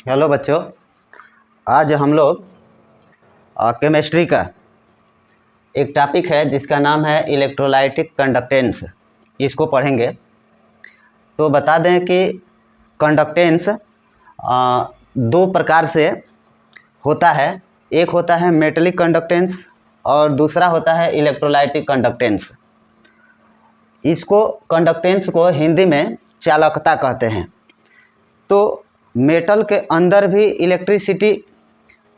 Hello बच्चों, आज हम लोग केमिस्ट्री का एक टॉपिक है जिसका नाम है इलेक्ट्रोलाइटिक कंडक्टेंस, इसको पढ़ेंगे। तो बता दें कि कंडक्टेंस दो प्रकार से होता है। एक होता है मेटेलिक कंडक्टेंस और दूसरा होता है इलेक्ट्रोलाइटिक कंडक्टेंस। इसको कंडक्टेंस को हिंदी में चालकता कहते हैं। तो मेटल के अंदर भी इलेक्ट्रिसिटी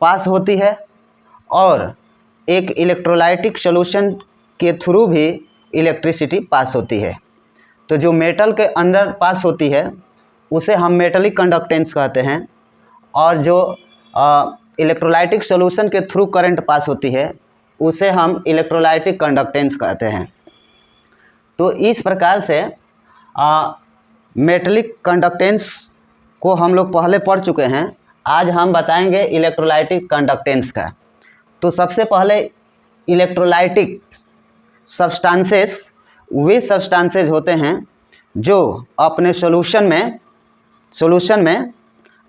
पास होती है और एक इलेक्ट्रोलाइटिक सॉल्यूशन के थ्रू भी इलेक्ट्रिसिटी पास होती है। तो जो मेटल के अंदर पास होती है उसे हम मेटेलिक कंडक्टेंस कहते हैं, और जो इलेक्ट्रोलाइटिक सॉल्यूशन के थ्रू करंट पास होती है उसे हम इलेक्ट्रोलाइटिक कंडक्टेंस कहते हैं। तो इस प्रकार से मेटेलिक कंडक्टेंस को हम लोग पहले पढ़ चुके हैं। आज हम बताएंगे इलेक्ट्रोलाइटिक कंडक्टेंस का। तो सबसे पहले इलेक्ट्रोलाइटिक सब्सटेंसेस वे सब्सटेंसेस होते हैं जो अपने सॉल्यूशन में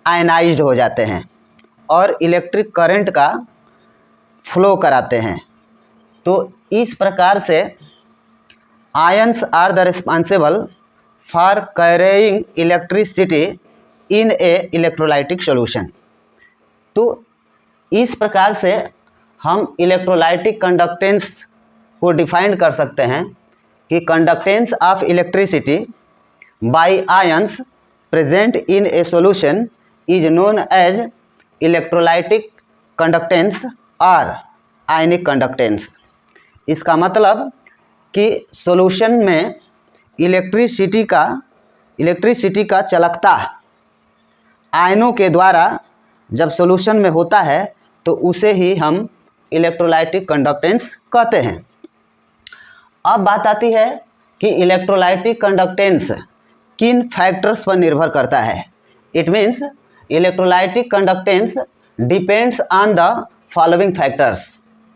आयनाइज्ड हो जाते हैं और इलेक्ट्रिक करंट का फ्लो कराते हैं। तो इस प्रकार से ions are the responsible for carrying electricity in a electrolytic solution. तो इस प्रकार से हम इलेक्ट्रोलाइटिक कंडक्टेंस को डिफाइन कर सकते हैं कि conductance of electricity by ions present in a solution is known as electrolytic conductance और आयनिक कंडक्टेंस। इसका मतलब कि सॉल्यूशन में इलेक्ट्रिसिटी का चालकता आयनों के द्वारा जब सॉल्यूशन में होता है तो उसे ही हम इलेक्ट्रोलाइटिक कंडक्टेंस कहते हैं। अब बात आती है कि इलेक्ट्रोलाइटिक कंडक्टेंस किन फैक्टर्स पर निर्भर करता है। It means electrolytic conductance depends on the following factors.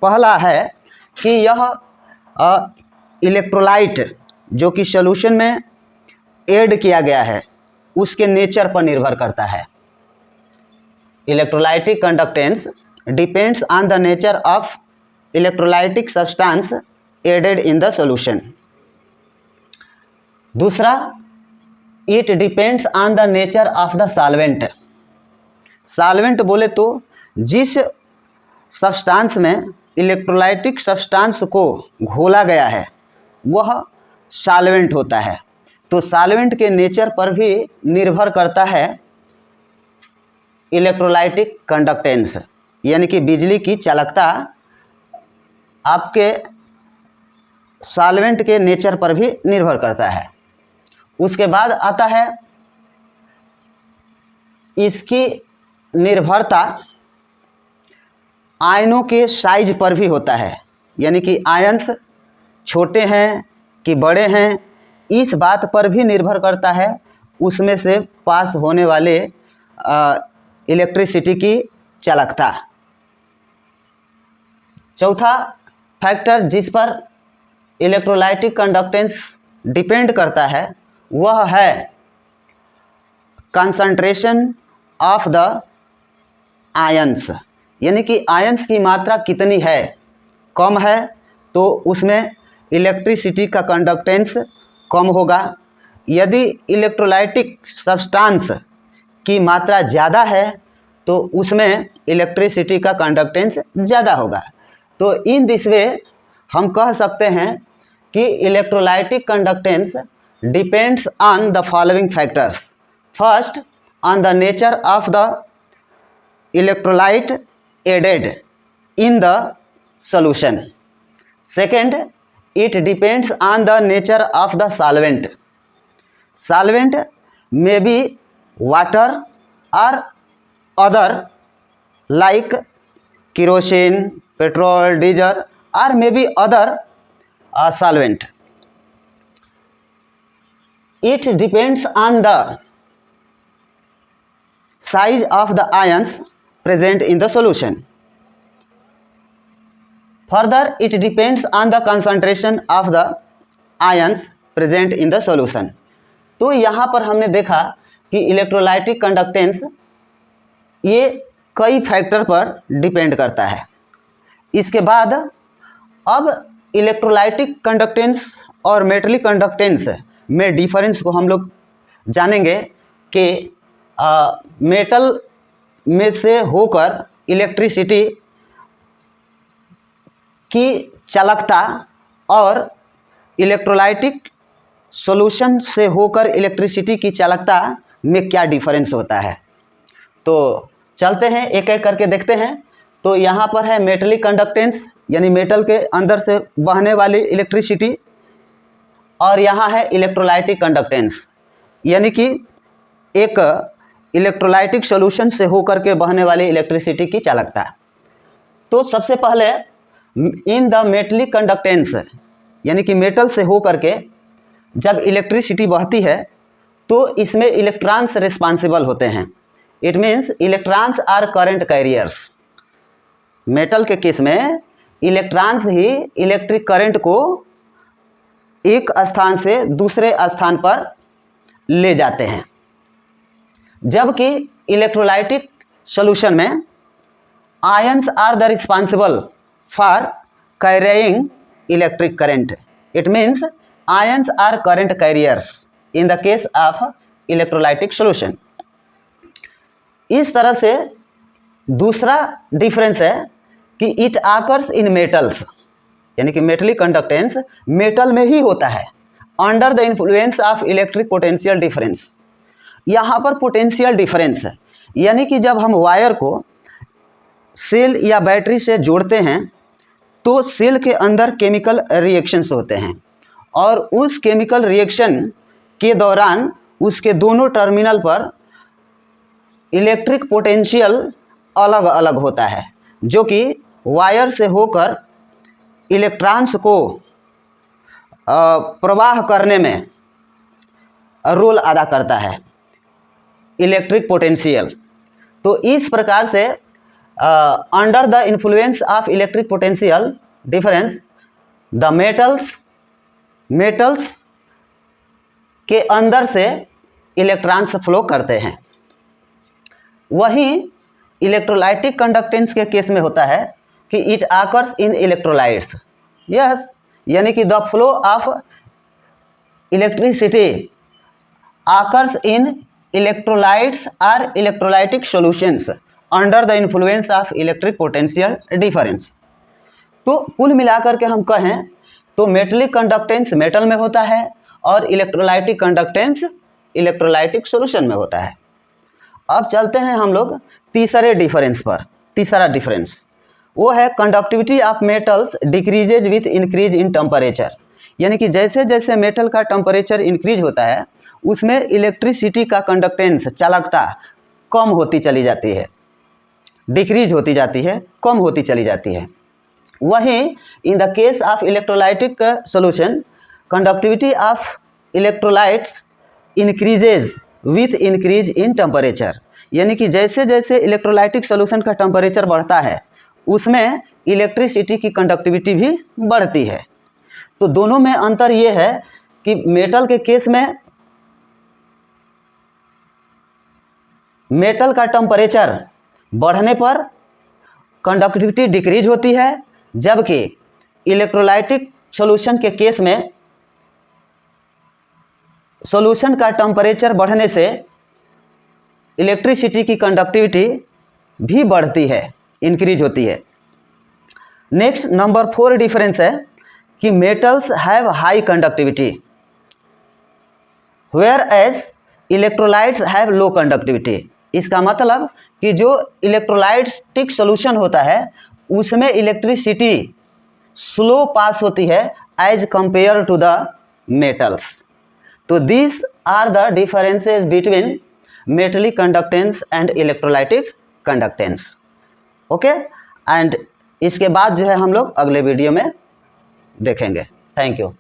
पहला है कि यह इलेक्ट्रोलाइट जो कि सॉल्यूशन में ऐड किया गया है उसके नेचर पर निर्भर करता है। Electrolytic conductance depends on the nature of electrolytic substance added in the solution. दूसरा, it depends on the nature of the solvent. Solvent बोले तो जिस सब्सटेंस में इलेक्ट्रोलाइटिक सब्सटेंस को घोला गया है वह सॉल्वेंट होता है। तो सॉल्वेंट के नेचर पर भी निर्भर करता है इलेक्ट्रोलाइटिक कंडक्टेंस, यानी कि बिजली की चालकता आपके सॉल्वेंट के नेचर पर भी निर्भर करता है। उसके बाद आता है इसकी निर्भरता आयनों के साइज पर भी होता है, यानी कि आयंस छोटे हैं कि बड़े हैं इस बात पर भी निर्भर करता है उसमें से पास होने वाले इलेक्ट्रिसिटी की चालकता। चौथा फैक्टर जिस पर इलेक्ट्रोलाइटिक कंडक्टेंस डिपेंड करता है वह है कंसंट्रेशन ऑफ द आयंस, यानी कि आयंस की मात्रा कितनी है। कम है तो उसमें इलेक्ट्रिसिटी का कंडक्टेंस कम होगा। यदि इलेक्ट्रोलाइटिक सब्सटेंस की मात्रा ज़्यादा है तो उसमें इलेक्ट्रिसिटी का कंडक्टेंस ज़्यादा होगा। तो इन दिस वे हम कह सकते हैं कि electrolytic conductance depends on the following factors. First, on the nature of the electrolyte added in the solution. Second, it depends on the nature of the solvent. Solvent may be water or other like kerosene, petrol, diesel, or maybe other solvent. It depends on the size of the ions present in the solution. Further, it depends on the concentration of the ions present in the solution. तो यहाँ पर हमने देखा कि electrolytic conductance ये कई factor पर depend करता है। इसके बाद अब इलेक्ट्रोलाइटिक कंडक्टेंस और मेटलिक कंडक्टेंस में डिफरेंस को हम लोग जानेंगे कि मेटल में से होकर इलेक्ट्रिसिटी की चालकता और इलेक्ट्रोलाइटिक सॉल्यूशन से होकर इलेक्ट्रिसिटी की चालकता में क्या डिफरेंस होता है। तो चलते हैं एक एक करके देखते हैं। तो यहाँ पर है मेटलिक कंडक्टेंस, यानी मेटल के अंदर से बहने वाली इलेक्ट्रिसिटी, और यहाँ है इलेक्ट्रोलाइटिक कंडक्टेंस, यानी कि एक इलेक्ट्रोलाइटिक सॉल्यूशन से होकर के बहने वाली इलेक्ट्रिसिटी की चालकता। तो सबसे पहले इन द मेटलिक कंडक्टेंस, यानी कि मेटल से होकर के जब इलेक्ट्रिसिटी बहती है तो इसमें इलेक्ट्रॉन्स रिस्पॉन्सिबल होते हैं। It means electrons are current carriers. Metal के केस में इलेक्ट्रॉन्स ही इलेक्ट्रिक करंट को एक स्थान से दूसरे स्थान पर ले जाते हैं, जबकि इलेक्ट्रोलाइटिक सॉल्यूशन में ions are the responsible for carrying electric current. It means ions are current carriers in the case of electrolytic solution. इस तरह से दूसरा डिफरेंस है कि इट आकर्स इन मेटल्स, यानी कि मेटलिक कंडक्टेंस मेटल में ही होता है under the influence of electric potential difference. यहाँ पर पोटेंशियल डिफरेंस है, यानी कि जब हम वायर को सेल या बैटरी से जोड़ते हैं तो सेल के अंदर केमिकल रिएक्शंस होते हैं, और उस केमिकल रिएक्शन के दौरान उसके दोनों टर्मिनल पर इलेक्ट्रिक पोटेंशियल अलग अलग होता है, जो कि वायर से होकर इलेक्ट्रॉन्स को प्रवाह करने में रोल अदा करता है इलेक्ट्रिक पोटेंशियल। तो इस प्रकार से under the influence of electric potential difference the metals के अंदर से इलेक्ट्रॉन्स फ्लो करते हैं। वहीं इलेक्ट्रोलाइटिक कंडक्टेंस के केस में होता है कि it occurs in electrolytes. Yes, यानी कि the flow of electricity occurs in electrolytes or electrolytic solutions under the influence of electric potential difference. तो कुल मिलाकर के हम कहें तो मेटलिक कंडक्टेंस मेटल में होता है और इलेक्ट्रोलाइटिक कंडक्टेंस इलेक्ट्रोलाइटिक सॉल्यूशन में होता है। अब चलते हैं हम लोग तीसरे डिफरेंस पर। तीसरा डिफरेंस वो है conductivity of metals decreases with increase in temperature, यानी कि जैसे जैसे मेटल का टेम्परेचर इंक्रीज होता है उसमें इलेक्ट्रिसिटी का कंडक्टेंस चालकता कम होती चली जाती है, डिक्रीज होती जाती है, कम होती चली जाती है। वहीं इन the case of electrolytic solution conductivity of electrolytes increases with increase in temperature, यानी कि जैसे जैसे इलेक्ट्रोलाइटिक सॉल्यूशन का टेम्परेचर बढ़ता है उसमें इलेक्ट्रिसिटी की कंडक्टिविटी भी बढ़ती है। तो दोनों में अंतर ये है कि मेटल के केस में मेटल का टेम्परेचर बढ़ने पर कंडक्टिविटी डिक्रीज होती है, जबकि इलेक्ट्रोलाइटिक सॉल्यूशन के केस में सॉल्यूशन का टेम्परेचर बढ़ने से इलेक्ट्रिसिटी की कंडक्टिविटी भी बढ़ती है, इंक्रीज होती है। नेक्स्ट नंबर 4 डिफरेंस है कि metals have high conductivity whereas electrolytes have low conductivity. इसका मतलब कि जो इलेक्ट्रोलाइटिक सॉल्यूशन होता है उसमें इलेक्ट्रिसिटी स्लो पास होती है as compare to the metals. तो this are the differences between metallic conductance and electrolytic conductance. Okay, and इसके बाद जो है हम लोग अगले वीडियो में देखेंगे। Thank you.